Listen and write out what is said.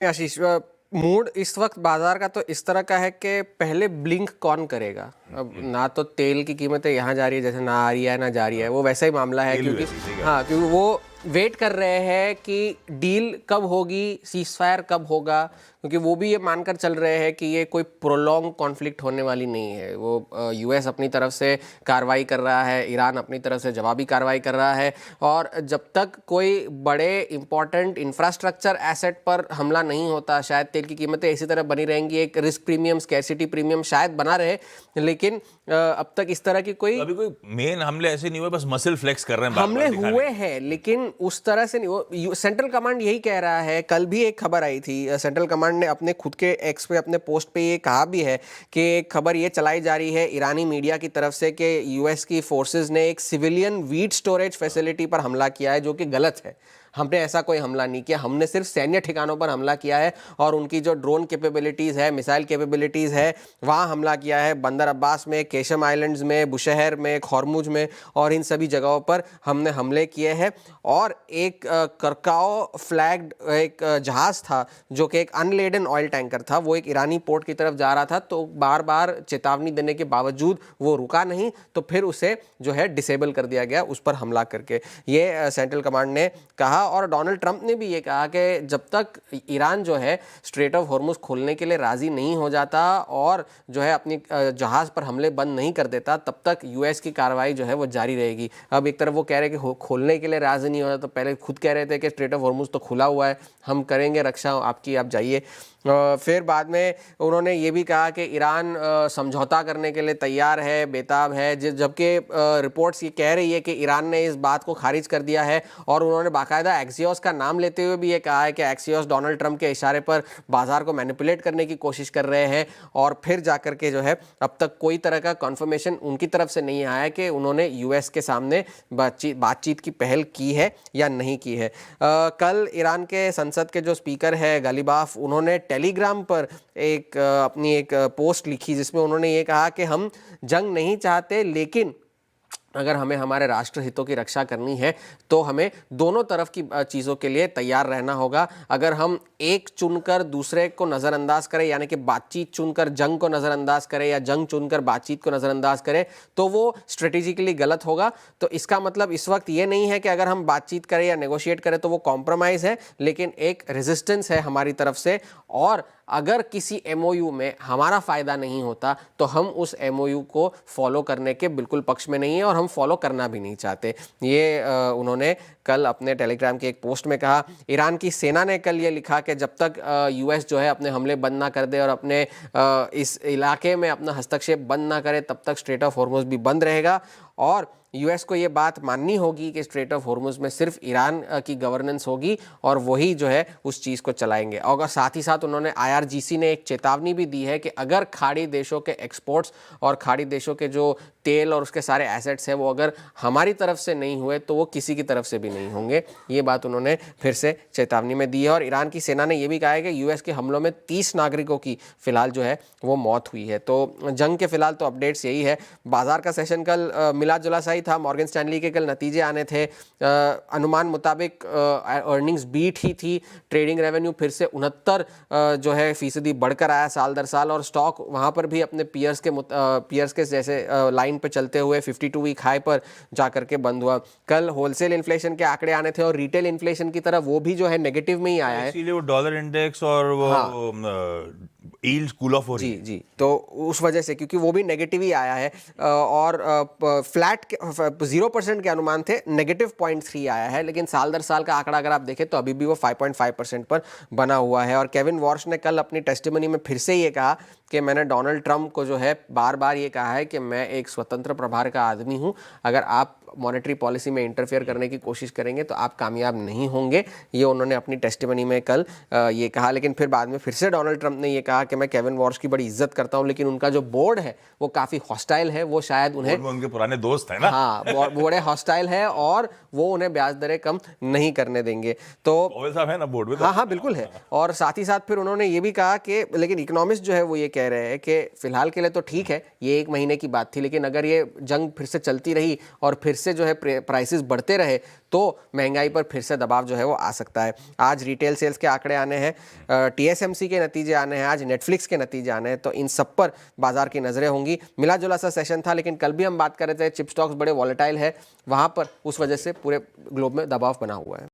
आशीष, mood इस वक्त बाजार का तो इस तरह का है कि पहले ब्लिंक कौन करेगा। अब ना तो तेल की कीमतें यहाँ जा रही है, जैसे ना आ रही है ना जा रही है, वो वैसा ही मामला है क्योंकि क्योंकि वो वेट कर रहे हैं कि डील कब होगी, सीज़फायर कब होगा, क्योंकि वो भी ये मानकर चल रहे हैं कि ये कोई प्रोलॉन्ग कॉन्फ्लिक्ट होने वाली नहीं है। वो यूएस अपनी तरफ से कार्रवाई कर रहा है, ईरान अपनी तरफ से जवाबी कार्रवाई कर रहा है, और जब तक कोई बड़े इंपॉर्टेंट इंफ्रास्ट्रक्चर एसेट पर हमला नहीं होता, शायद तेल की कीमतें इसी तरह बनी रहेंगी। एक रिस्क प्रीमियम, स्कैरसिटी प्रीमियम शायद बना रहे, लेकिन अब तक इस तरह की अभी कोई मेन हमले ऐसे नहीं हुए, बस मसल फ्लेक्स कर रहे हैं। हमले हुए हैं लेकिन उस तरह से नहीं। सेंट्रल कमांड यही कह रहा है। कल भी एक खबर आई थी, सेंट्रल कमांड ने अपने खुद के एक्स पे, अपने पोस्ट पे ये कहा भी है कि एक खबर ये चलाई जा रही है ईरानी मीडिया की तरफ से कि यूएस की फोर्सेस ने एक सिविलियन वीट स्टोरेज फैसिलिटी पर हमला किया है, जो कि गलत है। हमने ऐसा कोई हमला नहीं किया, हमने सिर्फ सैन्य ठिकानों पर हमला किया है और उनकी जो ड्रोन कैपेबिलिटीज़ है, मिसाइल कैपेबिलिटीज़ है, वहाँ हमला किया है। बंदर अब्बास में, केशम आइलैंड्स में, बुशहर में, खौरमुज में और इन सभी जगहों पर हमने हमले किए हैं। और एक करकाओ फ्लैग्ड एक जहाज़ था जो कि एक अनलेडन ऑयल टैंकर था, वो एक ईरानी पोर्ट की तरफ जा रहा था, तो बार बार चेतावनी देने के बावजूद वो रुका नहीं, तो फिर उसे जो है डिसेबल कर दिया गया उस पर हमला करके। ये सेंट्रल कमांड ने कहा। और डोनाल्ड ट्रंप ने भी ये कहा कि जब तक ईरान जो है स्ट्रेट ऑफ हॉर्मुज खोलने के लिए राजी नहीं हो जाता और जो है अपनी जहाज़ पर हमले बंद नहीं कर देता, तब तक यूएस की कार्रवाई जो है वो जारी रहेगी। अब एक तरफ वो कह रहे हैं कि खोलने के लिए राजी नहीं हो रहा, तो पहले खुद कह रहे थे कि स्ट्रेट ऑफ हॉर्मुज तो खुला हुआ है, हम करेंगे रक्षा आपकी, आप जाइए। फिर बाद में उन्होंने ये भी कहा कि ईरान समझौता करने के लिए तैयार है, बेताब है, जबकि रिपोर्ट्स ये कह रही है कि ईरान ने इस बात को खारिज कर दिया है। और उन्होंने बाकायदा एक्सियोस का नाम लेते हुए भी ये कहा है कि एक्सियोस डोनाल्ड ट्रंप के इशारे पर बाजार को मैनिपुलेट करने की कोशिश कर रहे हैं। और फिर जाकर के जो है अब तक कोई तरह का कन्फर्मेशन उनकी तरफ से नहीं आया कि उन्होंने यूएस के सामने बातचीत की पहल की है या नहीं की है। कल ईरान के संसद के जो स्पीकर है गालिबाफ, उन्होंने टेलीग्राम पर अपनी एक पोस्ट लिखी जिसमें उन्होंने ये कहा कि हम जंग नहीं चाहते, लेकिन अगर हमें हमारे राष्ट्र हितों की रक्षा करनी है तो हमें दोनों तरफ की चीज़ों के लिए तैयार रहना होगा। अगर हम एक चुनकर दूसरे को नज़रअंदाज करें, यानी कि बातचीत चुनकर जंग को नज़रअंदाज करें या जंग चुनकर बातचीत को नज़रअंदाज करें, तो वो स्ट्रेटेजिकली गलत होगा। तो इसका मतलब इस वक्त ये नहीं है कि अगर हम बातचीत करें या नेगोशिएट करें तो वो कॉम्प्रोमाइज़ है, लेकिन एक रेजिस्टेंस है हमारी तरफ से। और अगर किसी एमओयू में हमारा फ़ायदा नहीं होता तो हम उस एमओयू को फॉलो करने के बिल्कुल पक्ष में नहीं है और हम फॉलो करना भी नहीं चाहते। ये उन्होंने कल अपने टेलीग्राम के एक पोस्ट में कहा। ईरान की सेना ने कल ये लिखा कि जब तक यूएस जो है अपने हमले बंद ना कर दे और अपने इस इलाके में अपना हस्तक्षेप बंद ना करे, तब तक स्ट्रेट ऑफ हॉर्मुज भी बंद रहेगा। और यूएस को ये बात माननी होगी कि स्ट्रेट ऑफ हॉर्मुज में सिर्फ ईरान की गवर्नेंस होगी और वही जो है उस चीज़ को चलाएंगे। और साथ ही साथ उन्होंने आईआरजीसी ने एक चेतावनी भी दी है कि अगर खाड़ी देशों के एक्सपोर्ट्स और खाड़ी देशों के जो तेल और उसके सारे एसेट्स हैं वो अगर हमारी तरफ से नहीं हुए तो वो किसी की तरफ से भी नहीं होंगे। ये बात उन्होंने फिर से चेतावनी में दी है। और ईरान की सेना ने यह भी कहा है कि यूएस के हमलों में 30 नागरिकों की फिलहाल जो है वो मौत हुई है। तो जंग के फिलहाल तो अपडेट्स यही है। बाजार का सेशन कल मिला जुला सा ही था। मॉर्गन स्टैनली के कल नतीजे आने थे, अनुमान मुताबिक अर्निंग्स बीट ही थी। ट्रेडिंग रेवेन्यू फिर से 69 जो है फीसदी बढ़कर आया साल दर साल, और स्टॉक वहाँ पर भी अपने पियर्स के जैसे लाइन पे चलते हुए 52 वीक हाई पर जाकर के बंद हुआ। कल होलसेल इन्फ्लेशन के आंकड़े आने थे और रिटेल इन्फ्लेशन की तरफ वो भी जो है नेगेटिव में ही आया है, इसीलिए वो डॉलर इंडेक्स और वो यील्ड कूल ऑफ हो रही है। जी, तो उस वजह से, क्योंकि वो भी नेगेटिव ही आया है। और फ्लैट 0% के अनुमान थे, -0.3 आया है, लेकिन साल दर साल का आंकड़ा अगर आप देखें तो अभी भी वो 5.5% पर बना हुआ है। और केविन वॉर्श ने कल अपनी टेस्टिमनी में फिर से ये कहा कि मैंने डोनाल्ड ट्रंप को जो है बार बार ये कहा है कि मैं एक स्वतंत्र प्रभार का आदमी हूँ, अगर आप मॉनेटरी पॉलिसी में इंटरफेयर करने की कोशिश करेंगे तो आप कामयाब नहीं होंगे। ये उन्होंने अपनी टेस्टिमनी में कल ये कहा। लेकिन फिर बाद में फिर से डोनाल्ड ट्रंप ने ये कहा कि मैं केविन वॉर्श की बड़ी इज्जत करता हूँ, लेकिन उनका जो बोर्ड है वो काफ़ी हॉस्टाइल है, वो शायद उन्हें, उनके पुराने दोस्त हैं ना, हाँ, बोर्ड हॉस्टाइल है और वो उन्हें ब्याज दरें कम नहीं करने देंगे। तो साहब है ना बोर्ड में, हाँ बिल्कुल है। और साथ ही साथ फिर उन्होंने ये भी कहा कि लेकिन इकोनॉमिस्ट जो है वो ये कह रहे हैं कि फिलहाल के लिए तो ठीक है, ये 1 महीने की बात थी, लेकिन अगर ये जंग फिर से चलती रही और फिर से जो है प्राइसेस बढ़ते रहे तो महंगाई पर फिर से दबाव जो है वो आ सकता है। आज रिटेल सेल्स के आंकड़े आने हैं, TSMC के नतीजे आने हैं, आज नेटफ्लिक्स के नतीजे आने हैं, तो इन सब पर बाजार की नजरें होंगी। मिला जुला सा सेशन था, लेकिन कल भी हम बात कर रहे थे चिप स्टॉक्स बड़े वॉलेटाइल है, वहां पर उस वजह से पूरे ग्लोब में दबाव बना हुआ है।